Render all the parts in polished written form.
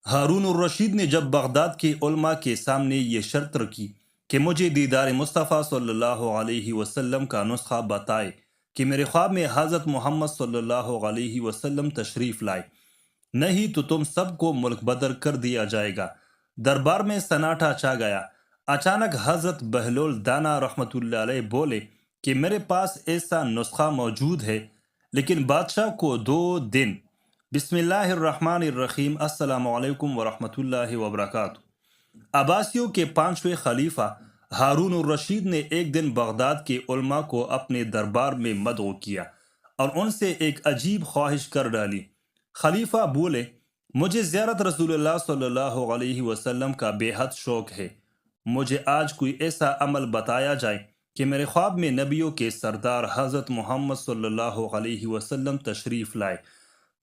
ہارون الرشید نے جب بغداد کے علماء کے سامنے یہ شرط رکھی کہ مجھے دیدار مصطفیٰ صلی اللہ علیہ وسلم کا نسخہ بتائے کہ میرے خواب میں حضرت محمد صلی اللہ علیہ وسلم تشریف لائے، نہیں تو تم سب کو ملک بدر کر دیا جائے گا۔ دربار میں سناٹا چھا گیا۔ اچانک حضرت بہلول دانا رحمۃ اللہ علیہ بولے کہ میرے پاس ایسا نسخہ موجود ہے، لیکن بادشاہ کو 2 دن۔ بسم اللہ الرحمن الرحیم۔ السلام علیکم ورحمۃ اللہ وبرکاتہ۔ عباسیوں کے 5ویں خلیفہ ہارون الرشید نے ایک دن بغداد کے علماء کو اپنے دربار میں مدعو کیا اور ان سے ایک عجیب خواہش کر ڈالی۔ خلیفہ بولے، مجھے زیارت رسول اللہ صلی اللہ علیہ وسلم کا بے حد شوق ہے۔ مجھے آج کوئی ایسا عمل بتایا جائے کہ میرے خواب میں نبیوں کے سردار حضرت محمد صلی اللہ علیہ وسلم تشریف لائے۔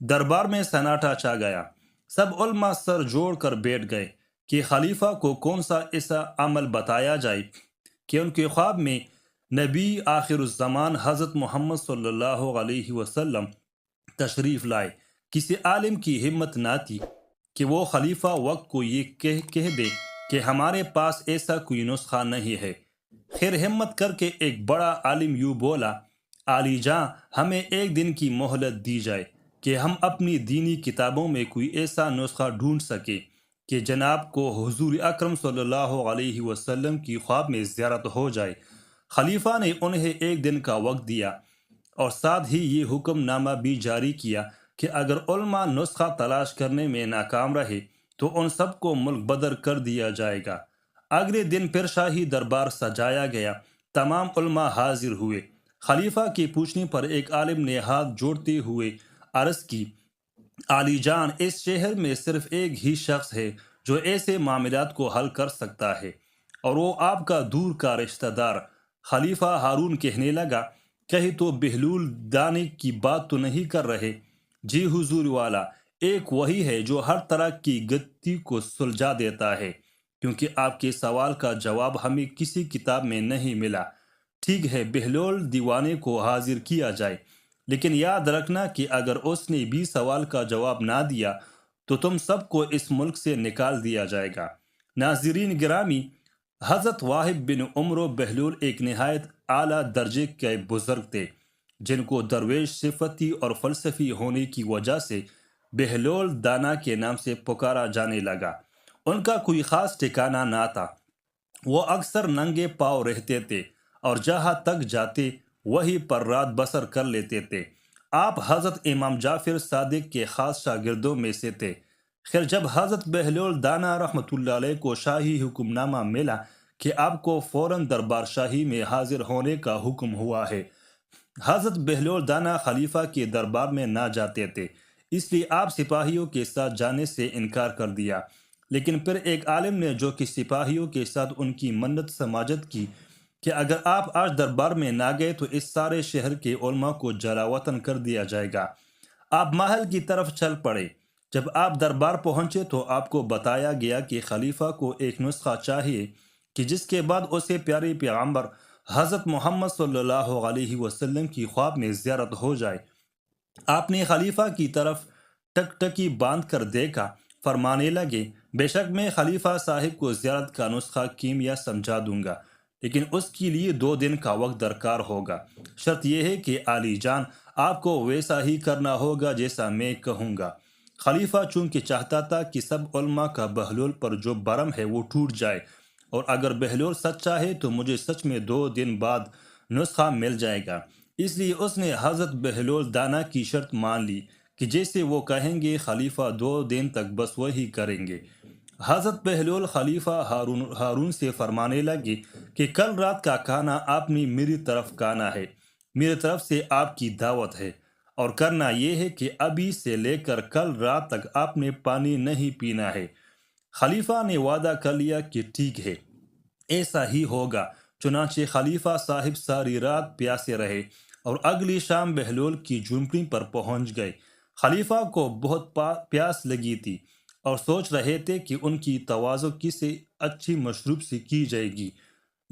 دربار میں سناٹا چھا گیا۔ سب علماء سر جوڑ کر بیٹھ گئے کہ خلیفہ کو کون سا ایسا عمل بتایا جائے کہ ان کے خواب میں نبی آخر الزمان حضرت محمد صلی اللہ علیہ وسلم تشریف لائے۔ کسی عالم کی ہمت نہ تھی کہ وہ خلیفہ وقت کو یہ کہہ دے کہ ہمارے پاس ایسا کوئی نسخہ نہیں ہے۔ خیر ہمت کر کے ایک بڑا عالم یوں بولا، عالی جاں ہمیں ایک دن کی مہلت دی جائے کہ ہم اپنی دینی کتابوں میں کوئی ایسا نسخہ ڈھونڈ سکے کہ جناب کو حضور اکرم صلی اللہ علیہ وسلم کی خواب میں زیارت ہو جائے۔ خلیفہ نے انہیں ایک دن کا وقت دیا اور ساتھ ہی یہ حکم نامہ بھی جاری کیا کہ اگر علماء نسخہ تلاش کرنے میں ناکام رہے تو ان سب کو ملک بدر کر دیا جائے گا۔ اگلے دن پھر شاہی دربار سجایا گیا۔ تمام علماء حاضر ہوئے۔ خلیفہ کی پوچھنے پر ایک عالم نے ہاتھ جوڑتے ہوئے عرض کی، عالی جان اس شہر میں صرف ایک ہی شخص ہے جو ایسے معاملات کو حل کر سکتا ہے، اور وہ آپ کا دور کا رشتہ دار۔ خلیفہ ہارون کہنے لگا، کہیں تو بہلول دانے کی بات تو نہیں کر رہے؟ جی حضور والا، ایک وہی ہے جو ہر طرح کی گتی کو سلجھا دیتا ہے، کیونکہ آپ کے سوال کا جواب ہمیں کسی کتاب میں نہیں ملا۔ ٹھیک ہے، بہلول دیوانے کو حاضر کیا جائے، لیکن یاد رکھنا کہ اگر اس نے بھی سوال کا جواب نہ دیا تو تم سب کو اس ملک سے نکال دیا جائے گا۔ ناظرین گرامی، حضرت واحد بن عمرو بہلول ایک نہایت اعلیٰ درجے کے بزرگ تھے، جن کو درویش صفتی اور فلسفی ہونے کی وجہ سے بہلول دانا کے نام سے پکارا جانے لگا۔ ان کا کوئی خاص ٹھکانہ نہ تھا۔ وہ اکثر ننگے پاؤں رہتے تھے اور جہاں تک جاتے وہی پر رات بسر کر لیتے تھے۔ آپ حضرت امام جعفر صادق کے خاص شاگردوں میں سے تھے۔ خیر جب حضرت بہلول دانا رحمۃ اللہ علیہ کو شاہی حکم نامہ ملا کہ آپ کو فوراً دربار شاہی میں حاضر ہونے کا حکم ہوا ہے، حضرت بہلول دانا خلیفہ کے دربار میں نہ جاتے تھے، اس لیے آپ سپاہیوں کے ساتھ جانے سے انکار کر دیا۔ لیکن پھر ایک عالم نے جو کہ سپاہیوں کے ساتھ ان کی منت سماجت کی کہ اگر آپ آج دربار میں نہ گئے تو اس سارے شہر کے علماء کو جلاوطن کر دیا جائے گا۔ آپ محل کی طرف چل پڑے۔ جب آپ دربار پہنچے تو آپ کو بتایا گیا کہ خلیفہ کو ایک نسخہ چاہیے کہ جس کے بعد اسے پیارے پیغمبر حضرت محمد صلی اللہ علیہ وسلم کی خواب میں زیارت ہو جائے۔ آپ نے خلیفہ کی طرف ٹک ٹکی باندھ کر دیکھا، فرمانے لگے، بے شک میں خلیفہ صاحب کو زیارت کا نسخہ کیمیا سمجھا دوں گا، لیکن اس کے لیے 2 دن کا وقت درکار ہوگا۔ شرط یہ ہے کہ عالی جان آپ کو ویسا ہی کرنا ہوگا جیسا میں کہوں گا۔ خلیفہ چونکہ چاہتا تھا کہ سب علماء کا بہلول پر جو برم ہے وہ ٹوٹ جائے، اور اگر بہلول سچا ہے تو مجھے سچ میں 2 دن بعد نسخہ مل جائے گا، اس لیے اس نے حضرت بہلول دانا کی شرط مان لی کہ جیسے وہ کہیں گے خلیفہ 2 دن تک بس وہی کریں گے۔ حضرت بہلول خلیفہ ہارون سے فرمانے لگے کہ کل رات کا کھانا آپ نے میری طرف کھانا ہے، میری طرف سے آپ کی دعوت ہے، اور کرنا یہ ہے کہ ابھی سے لے کر کل رات تک آپ نے پانی نہیں پینا ہے۔ خلیفہ نے وعدہ کر لیا کہ ٹھیک ہے، ایسا ہی ہوگا۔ چنانچہ خلیفہ صاحب ساری رات پیاسے رہے اور اگلی شام بہلول کی جھونپڑی پر پہنچ گئے۔ خلیفہ کو بہت پیاس لگی تھی اور سوچ رہے تھے کہ ان کی تواضع کسی اچھی مشروب سے کی جائے گی،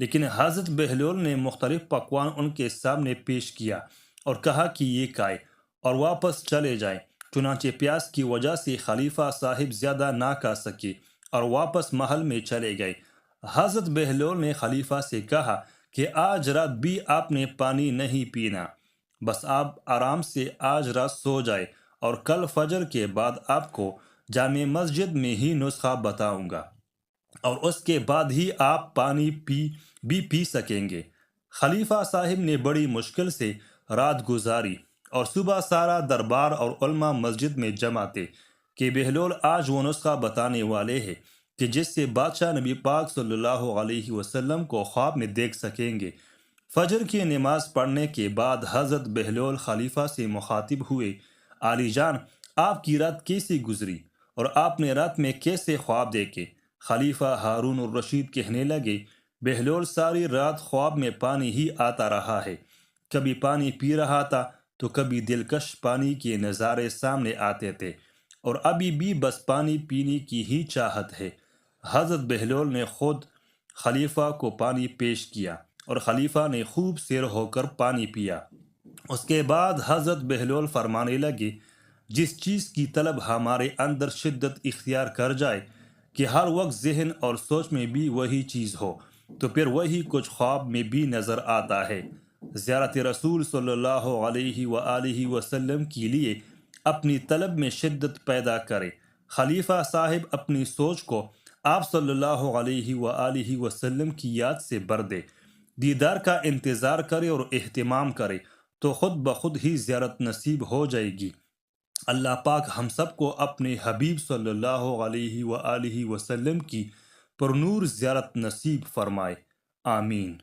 لیکن حضرت بہلول نے مختلف پکوان ان کے سامنے پیش کیا اور کہا کہ یہ کھائے اور واپس چلے جائیں۔ چنانچہ پیاس کی وجہ سے خلیفہ صاحب زیادہ نہ کھا سکے اور واپس محل میں چلے گئے۔ حضرت بہلول نے خلیفہ سے کہا کہ آج رات بھی آپ نے پانی نہیں پینا، بس آپ آرام سے آج رات سو جائے اور کل فجر کے بعد آپ کو جامع مسجد میں ہی نسخہ بتاؤں گا، اور اس کے بعد ہی آپ پانی پی سکیں گے۔ خلیفہ صاحب نے بڑی مشکل سے رات گزاری اور صبح سارا دربار اور علماء مسجد میں جمع تھے کہ بہلول آج وہ نسخہ بتانے والے ہیں کہ جس سے بادشاہ نبی پاک صلی اللہ علیہ وسلم کو خواب میں دیکھ سکیں گے۔ فجر کی نماز پڑھنے کے بعد حضرت بہلول خلیفہ سے مخاطب ہوئے، عالی جان، آپ کی رات کیسی گزری اور آپ نے رات میں کیسے خواب دیکھے؟ خلیفہ ہارون الرشید کہنے لگے، بہلول ساری رات خواب میں پانی ہی آتا رہا ہے، کبھی پانی پی رہا تھا تو کبھی دلکش پانی کے نظارے سامنے آتے تھے، اور ابھی بھی بس پانی پینے کی ہی چاہت ہے۔ حضرت بہلول نے خود خلیفہ کو پانی پیش کیا اور خلیفہ نے خوب سیر ہو کر پانی پیا۔ اس کے بعد حضرت بہلول فرمانے لگے، جس چیز کی طلب ہمارے اندر شدت اختیار کر جائے کہ ہر وقت ذہن اور سوچ میں بھی وہی چیز ہو، تو پھر وہی کچھ خواب میں بھی نظر آتا ہے۔ زیارت رسول صلی اللہ علیہ وآلہ وسلم کے لیے اپنی طلب میں شدت پیدا کرے۔ خلیفہ صاحب اپنی سوچ کو آپ صلی اللہ علیہ وآلہ وسلم کی یاد سے بھر دے، دیدار کا انتظار کرے اور اہتمام کرے، تو خود بخود ہی زیارت نصیب ہو جائے گی۔ اللہ پاک ہم سب کو اپنے حبیب صلی اللہ علیہ وآلہ وسلم کی پرنور زیارت نصیب فرمائے، آمین۔